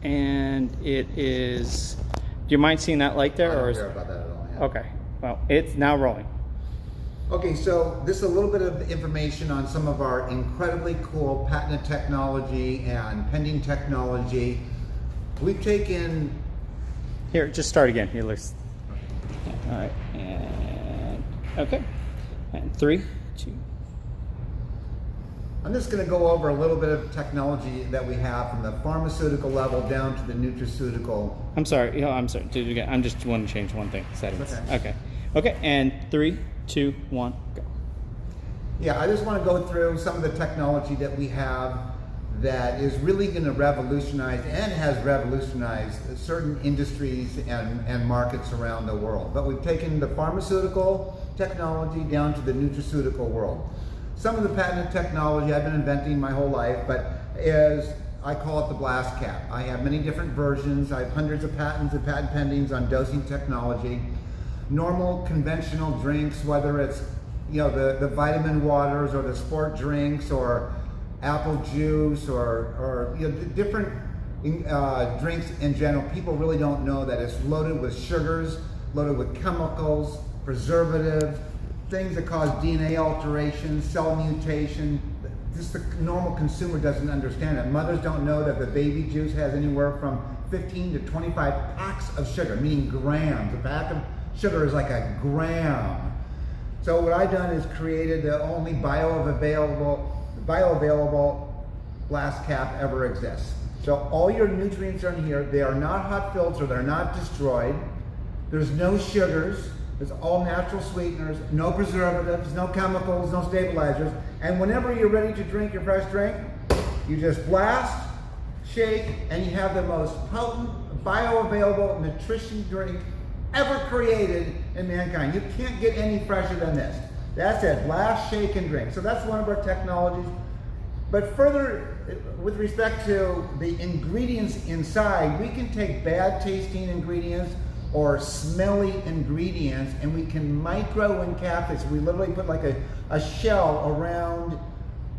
and it is, do you mind seeing that light there? I don't Or is, care about that at all. Yeah. okay, well, it's now rolling. Okay, so this is a little bit of information on some of our incredibly cool patented technology and pending technology. We've taken... Here, just start again. Here, let's. All right, and okay, and 3, 2. I'm just going to go over a little bit of technology that we have from the pharmaceutical level down to the nutraceutical. I'm sorry. Yeah, I'm sorry. Do it again. I'm just want to change one thing. Settings. Okay. Okay. Okay. And 3, 2, 1, go. Yeah, I just want to go through some of the technology that we have that is really going to revolutionize and has revolutionized certain industries and markets around the world. But we've taken the pharmaceutical technology down to the nutraceutical world. Some of the patented technology I've been inventing my whole life, but I call it the blast cap. I have many different versions. I have hundreds of patents and patent pendings on dosing technology. Normal conventional drinks, whether it's the vitamin waters or the sport drinks or apple juice or different drinks in general, people really don't know that it's loaded with sugars, loaded with chemicals, preservatives, things that cause DNA alteration, cell mutation. Just the normal consumer doesn't understand it. Mothers don't know that the baby juice has anywhere from 15 to 25 packs of sugar, meaning grams. A pack of sugar is like a gram. So what I've done is created the only bioavailable blast cap ever exists. So all your nutrients are in here. They are not hot filtered, they're not destroyed. There's no sugars. It's all natural sweeteners, no preservatives, no chemicals, no stabilizers. And whenever you're ready to drink your fresh drink, you just blast, shake, and you have the most potent, bioavailable nutrition drink ever created in mankind. You can't get any fresher than this. That's it, blast, shake, and drink. So that's one of our technologies. But further, with respect to the ingredients inside, we can take bad tasting ingredients or smelly ingredients, and we can micro encapsulate. So we literally put like a shell around,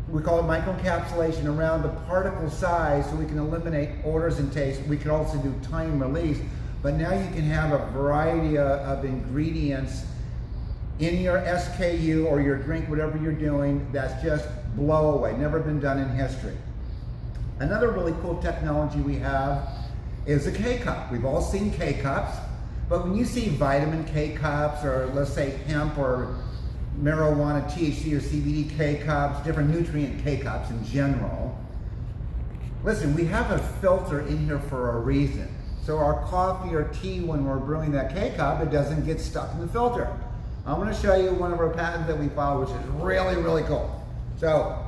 we call it microencapsulation, around the particle size, so we can eliminate odors and taste. We can also do time release, but now you can have a variety of ingredients in your SKU or your drink, whatever you're doing, that's just blow away, never been done in history. Another really cool technology we have is a K-cup. We've all seen K-cups. But when you see vitamin K-cups, or let's say hemp or marijuana, THC or CBD K-cups, different nutrient K-cups in general, listen, we have a filter in here for a reason. So our coffee or tea, when we're brewing that K-cup, it doesn't get stuck in the filter. I'm going to show you one of our patents that we filed, which is really, really cool. So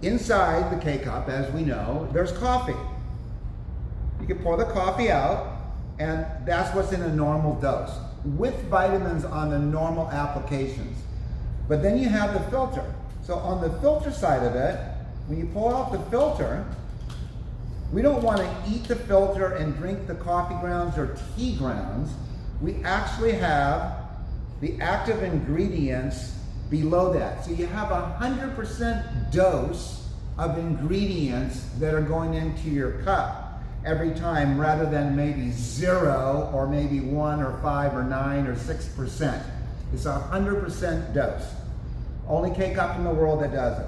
inside the K-cup, as we know, there's coffee. You can pour the coffee out, and that's what's in a normal dose, with vitamins on the normal applications. But then you have the filter. So on the filter side of it, when you pull out the filter, we don't want to eat the filter and drink the coffee grounds or tea grounds. We actually have the active ingredients below that. So you have 100% dose of ingredients that are going into your cup every time, rather than maybe 0 or maybe 1 or 5 or 9 or 6%. It's 100% dose. Only K-cup in the world that does it.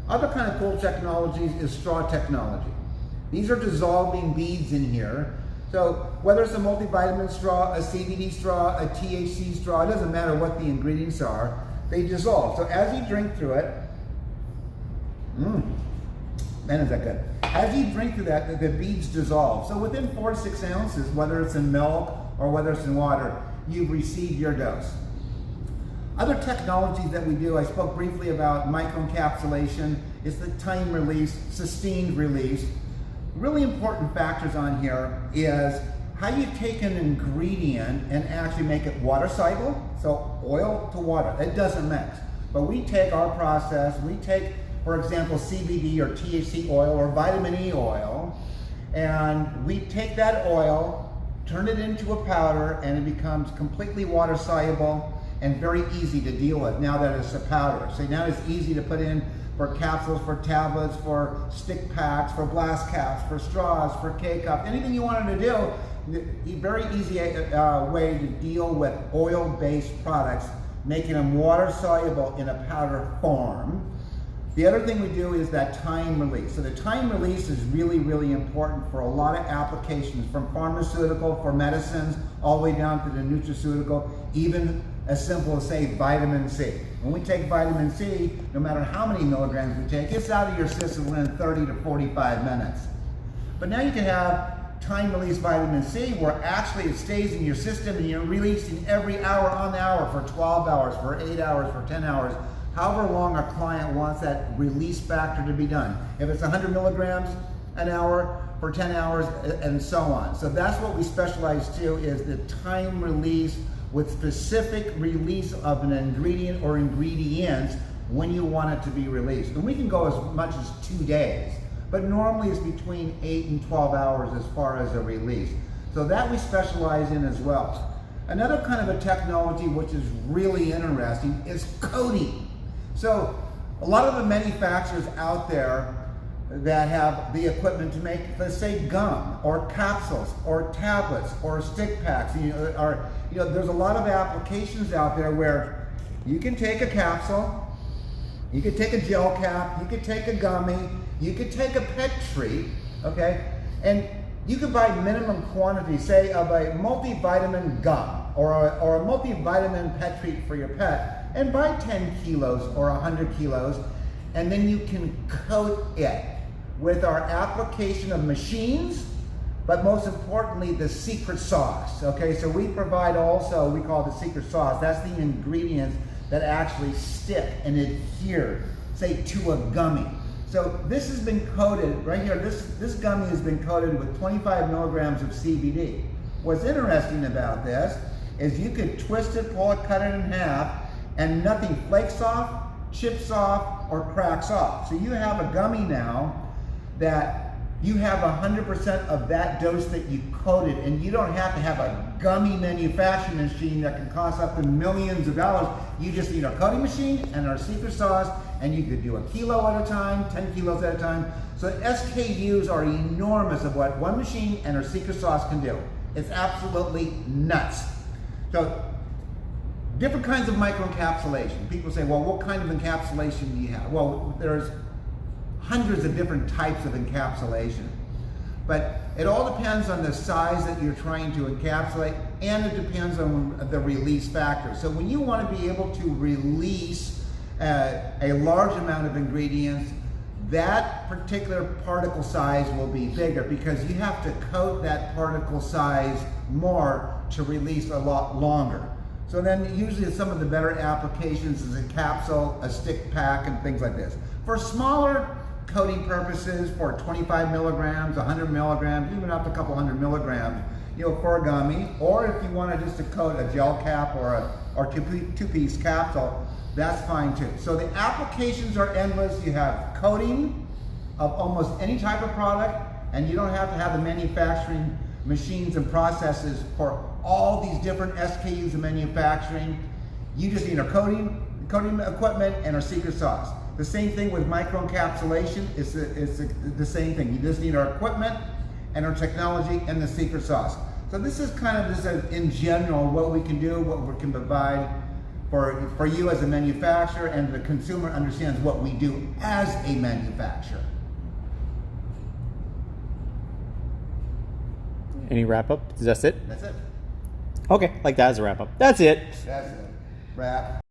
Other kind of cool technologies is straw technology. These are dissolving beads in here. So whether it's a multivitamin straw, a CBD straw, a THC straw, it doesn't matter what the ingredients are, they dissolve. So as you drink through it, man, is that good. As you drink through that, the beads dissolve. So within 4 to 6 ounces, whether it's in milk or whether it's in water, you've received your dose. Other technologies that we do, I spoke briefly about microencapsulation. It's the time release, sustained release. Really important factors on here is how you take an ingredient and actually make it water soluble. So oil to water, it doesn't mix. But we take our process, we take, for example, CBD or THC oil or vitamin E oil, and we take that oil, turn it into a powder, and it becomes completely water soluble and very easy to deal with now that it's a powder. So now it's easy to put in for capsules, for tablets, for stick packs, for blast caps, for straws, for K-cups, anything you wanted to do. A very easy way to deal with oil-based products, making them water-soluble in a powder form. The other thing we do is that time release. So the time release is really, really important for a lot of applications, from pharmaceutical, for medicines, all the way down to the nutraceutical, even as simple as, say, vitamin C. When we take vitamin C, no matter how many milligrams we take, it's out of your system within 30 to 45 minutes. But now you can have time-release vitamin C, where actually it stays in your system and you're releasing every hour on the hour for 12 hours, for 8 hours, for 10 hours, however long our client wants that release factor to be done. If it's 100 milligrams an hour for 10 hours, and so on. So that's what we specialize to, is the time release with specific release of an ingredient or ingredients when you want it to be released. And we can go as much as 2 days, but normally it's between 8 and 12 hours as far as a release. So that we specialize in as well. Another kind of a technology which is really interesting is coating. So a lot of the manufacturers out there that have the equipment to make, let's say, gum or capsules or tablets or stick packs, there's a lot of applications out there where you can take a capsule, you could take a gel cap, you could take a gummy, you could take a pet treat, okay, and you could buy minimum quantity, say, of a multivitamin gum or a multivitamin pet treat for your pet, and buy 10 kilos or 100 kilos, and then you can coat it with our application of machines, but most importantly, the secret sauce, okay? So we provide also, we call it the secret sauce. That's the ingredients that actually stick and adhere, say, to a gummy. So this has been coated, right here, this gummy has been coated with 25 milligrams of CBD. What's interesting about this is you could twist it, pull it, cut it in half, and nothing flakes off, chips off, or cracks off. So you have a gummy now that you have 100% of that dose that you coated, and you don't have to have a gummy manufacturing machine that can cost up to millions of dollars. You just need our coating machine and our secret sauce, and you could do a kilo at a time, 10 kilos at a time. So the SKUs are enormous of what one machine and our secret sauce can do. It's absolutely nuts. So different kinds of microencapsulation. People say, well, what kind of encapsulation do you have? Well, there's hundreds of different types of encapsulation. But it all depends on the size that you're trying to encapsulate, and it depends on the release factor. So when you want to be able to release a large amount of ingredients, that particular particle size will be bigger, because you have to coat that particle size more to release a lot longer. So then usually some of the better applications is a capsule, a stick pack, and things like this. For smaller coating purposes, for 25 milligrams, 100 milligrams, even up to a couple hundred milligrams, for a gummy, or if you want to just to coat a gel cap or two-piece capsule, that's fine too. So the applications are endless. You have coating of almost any type of product, and you don't have to have the manufacturing machines and processes for all these different SKUs of manufacturing. You just need our coating equipment and our secret sauce. The same thing with microencapsulation. It's the same thing. You just need our equipment and our technology and the secret sauce. So this is kind of just in general what we can do, what we can provide for you as a manufacturer, and the consumer understands what we do as a manufacturer. Any wrap up? Is that it? That's it. Okay, like that as a wrap up. That's it. That's it. Wrap.